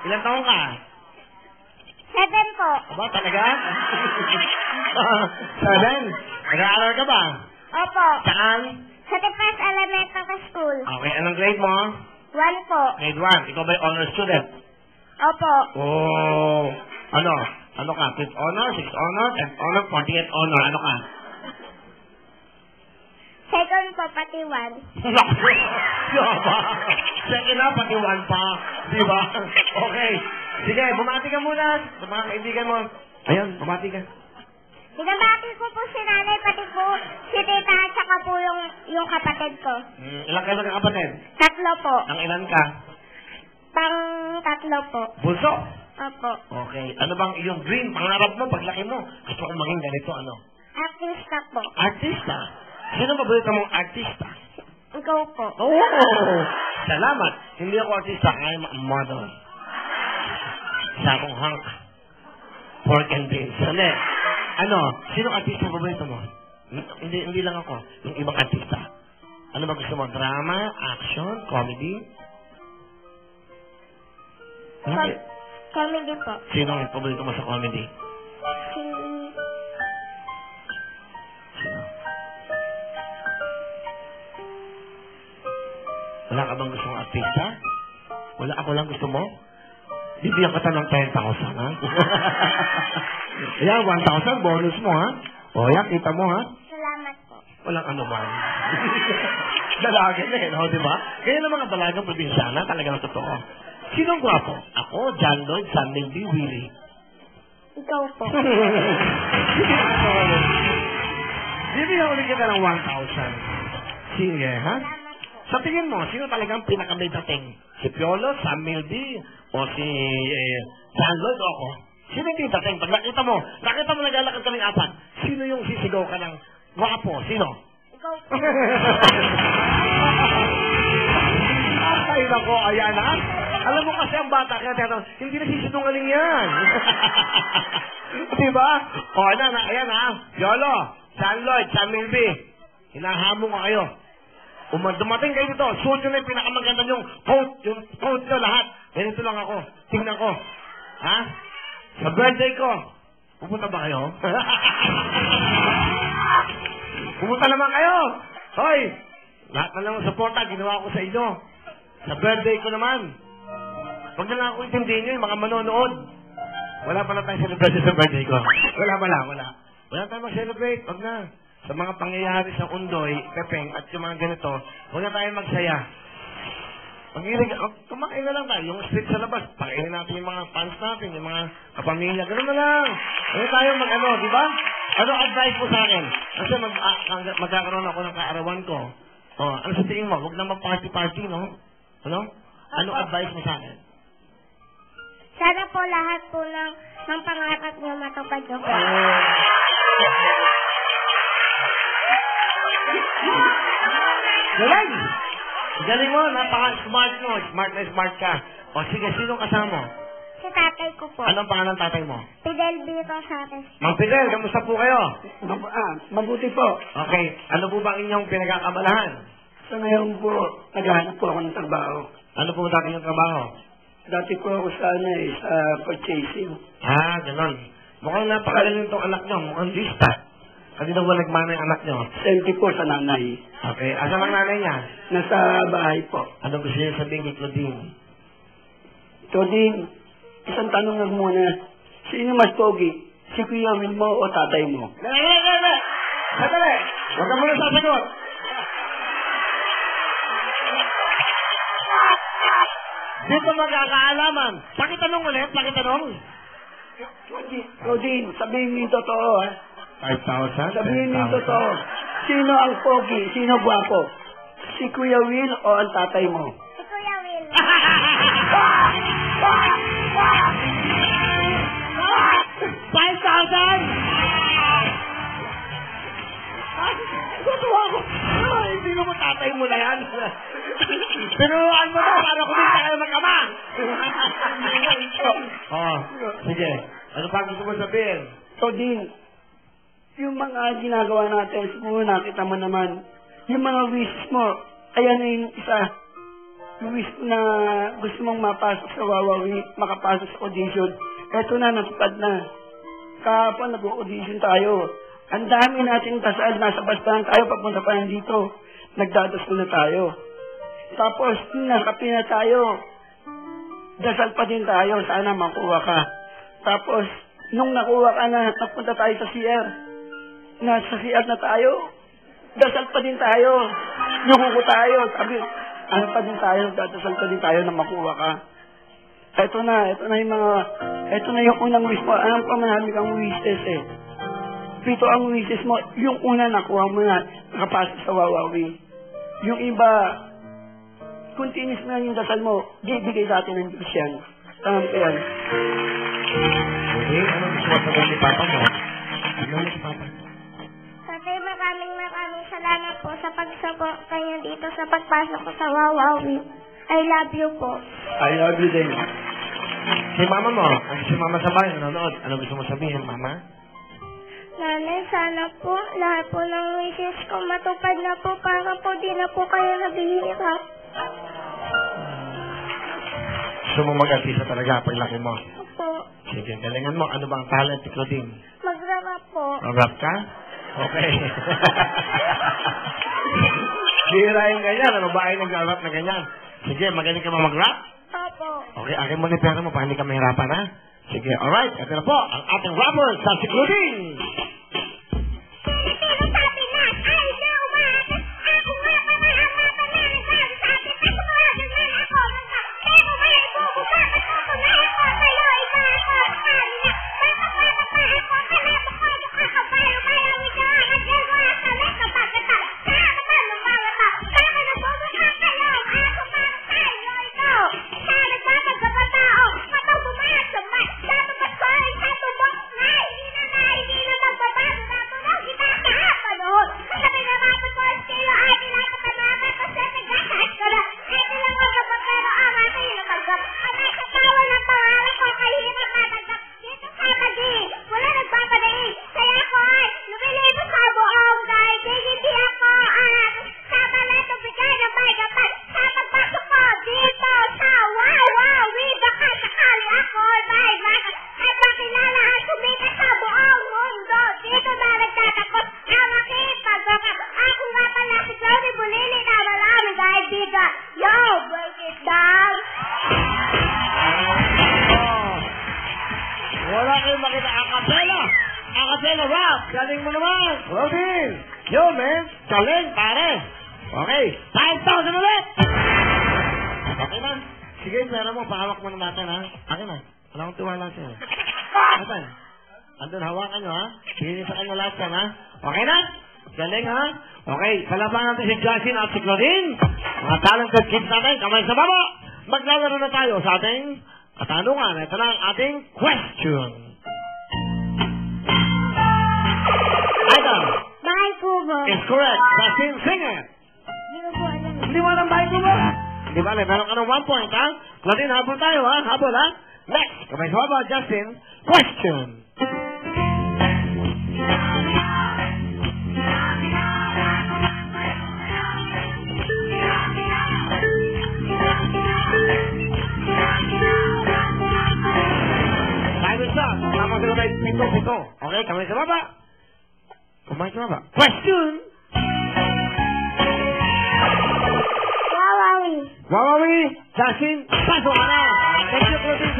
Ilang taon ka? 7 po. Aba, talaga? 7? Nag-aaral ka ba? Opo. Saan? Sa Tipas Elementary School. Okay, anong grade mo? 1 po. Grade 1. Ikaw ba yung honor student? Opo. Oh, ano? Ano ka? 5th honor, 6th honor, 10th honor, 40th honor. Ano ka? Second po, pati 1. Yaba. Second na, pati 1 pa. Di ba? Okay. Sige, bumati ka muna sa mga kaibigan mo. Ayan, bumati ka. Binabati ko po si nanay, pati po si tita at saka po yung kapatid ko. Ilan kayo magkakapatid? 3 po. Ang ilan ka? 3 po. Bunso. Opo. Okay. Ano bang iyong dream? Pangarap mo, paglaki mo? Gusto kong maging ganito, ano? Artista po. Artista? Sino paborito mong artista? Ikaw po. Oh! Salamat. Hindi ako artista. I'm a model. Isa akong hunk. Pork and beans. Sali. Ano? Sino artista paborito mo? Hindi lang ako. Yung ibang artista. Ano ba gusto mo? Drama? Action? Comedy? Comedy po. Sino ang paborito mo sa comedy? Si... Sino? Wala ka bang gustong artista? Wala ako lang gusto mo? Bibigyan ka ng 10,000, ha? Ayan, 1,000 bonus mo, ha? O, yan, kita mo, ha? Salamat po. Walang ano man. Dalaga na eh, no? Di ba? Kaya ng mga dalagang probinsyana, talagang totoo. Sinong gwapo? Ako, John Lloyd, San Milby, Willie. Ikaw po. Bibigyan ulit kita ng 1,000. Sige, ha? Sa tingin mo, sino talagang pinakamay dating? Si Piolo, Sam Milby, o si John Lloyd, o ako? Sino yung dating? Pag nakita mo naglalakad kaming apat, sino yung sisigaw ka ng gwapo? Sino? Ikaw po. Ay, nako, ayan ha? Alam mo kasi ang bata, kaya tinatanong, hindi na sisinungaling yan. Diba? O, ayan ha? Piolo, John Lloyd, Sam Milby, hinahamon ko kayo. Dumating kayo dito, suot nyo na yung pinakamaganda yung coat nyo lahat. Ganito lang ako. Tingnan ko. Ha? Sa birthday ko. Pupunta ba kayo? Pupunta naman kayo. Hoy! Lahat na lang ang suporta, ginawa ko sa inyo. Sa birthday ko naman. Huwag na lang ako intindihin nyo yung mga manonood. Wala pala tayong celebration sa birthday ko. Wala. Wala tayong mag-celebrate. Huwag na. Sa mga pangyayari sa Undoy, Pepeng, at yung mga ganito, huwag na tayo magsaya. Kumain na lang tayo. Yung street sa labas, pakainin natin yung mga fans natin, yung mga kapamilya. Ganun na lang. Huwag tayo mag-ano, di ba? Ano advice mo sa akin? Kasi magkakaroon ako ng kaarawan ko. Ano sa tingin mo? Huwag na mag-party-party, no? Ano? Ano advice mo sa akin? Sana po lahat po ng pangarap niyo matupad niyo po. Galing! Galing mo, napaka-smart mo. Smart ka. O sige, sinong kasama mo? Si tatay ko po. Anong pangalan tatay mo? Fidel B. Rosales. Mang Fidel, kamusta po kayo? Mabuti po. Okay, ano po ba ang inyong pinagkakamalahan? Sa ngayon po, naghahanap po ako ng trabaho. Ano po dati yung trabaho? Dati po ako sa purchasing. Ganon. Mukhang napakagaling itong anak nyo. Mukhang lista. Kasi daw ba nagmana yung anak nyo? Senti po sa nanay. Okay, asan ang nanay niya? Nasa bahay po. Ano gusto niya sabihin kay Claudine? Claudine, isang tanong lang muna. Sino mas pogi? Si Kuya Will mo o tatay mo? Sandali! Huwag ka muna sasagot! Dito magkakaalaman. Pakitanong ulit, pakitanong. Claudine, sabihin mo yung totoo, ha? 5,000? Sabihin mo yung totoo. Sino ang pogi? Sino gwapo? Si Kuya Will o ang tatay mo? Si Kuya Will. 5,000? Tutuwa ko. Hindi mo tatay mo na yan. Pinuruan mo na para kumita kayo mag-ama. Sige. Ano pa gusto mo sabihin? Claudine, yung mga ginagawa natin, siguro nakita mo naman, yung mga wishes mo, ayan na yung isa. wish na gusto mong mapasok sa Wawawi, makapasok sa audition, eto na, natupad na. Kahapon nag-audition tayo. Ang dami nating dasal, nasa bastahan tayo, papunta pa yan dito. Nagdadasal na tayo. Tapos, nakapin na tayo. Dasal pa din tayo, sana makuha ka. Tapos, nung nakuha ka na, napunta tayo sa CR. Nasa CR na tayo. Dasal pa din tayo. Yuko tayo. Sabi, ano pa din tayo, dadasal pa din tayo na makuha ka. Ito na yung unang wish mo. Alam pa marami kang wishes eh. 7 ang wishes mo, yung una nakuha mo na, nakapasok sa Wawawi. Yung iba, continuous mo lang yung dasal mo, bigay sa atin ng Diyos yan. Tama ka yan. Okay, anong gusto mo sabihin ni Papa mo? Ano si Papa? Tatay, maraming salamat po sa pagsagot kayo dito sa pagpasok ko sa Wawawi. I love you po. I love you din. Si Mama mo, si Mama sa bahay, nanonood. Ano gusto mo sabihin, Mama? Nanay, sana po lahat po ng wishes ko matupad na po para po di na po kayo naghihirap. Gusto mo mag-artista talaga paglaki mo? Opo. Sige, galingan mo. Ano bang talent, Claudine? Mag-rap po. Mag-rap ka? Okay. Bira yung ganyan. Ano ba ay nag-rap na ganyan? Sige, magaling ka ba mag-rap? Opo. Okay, akin mo ni pera mo para hindi ka mahirapan, ha? Sige, alright. Ito na po, ang ating rapper, si Claudine. Wala kayong makita. Acapella rap. Galing mo naman. Claudine. Yo, man. Galing, pare. Okay. 5,000 ulit. Okay na. Sige, pera mo. Pahawak mo naman natin, ha? Akin na. Wala akong tiwala sa'yo. Asan? Andun, hawakan nyo, ha? Sige sa kanya lahat yan, ha? Okay na? Galing, ha? Okay. Palaban natin si Justin at si Claudine. Mga talented kids natin. Kamay sa baba. Maglalaro na tayo sa ating katanungan. Ito na ang ating question. Adam. Bahay kubo. Is correct. Justin, sing it. Hindi ko po alam. Hindi mo alam bahay kubo? Di ba, meron ka ng 1 point, ha? Claudine, habol tayo, ha? Habol, ha? Next. Kamay sa baba, Justin. Question. Tama sila tayo, pito. Okay, kamay sa baba. Kamay sa baba. Question! Wawawi. Wawawi, Justin, pasok ka na! Thank you, Claudine.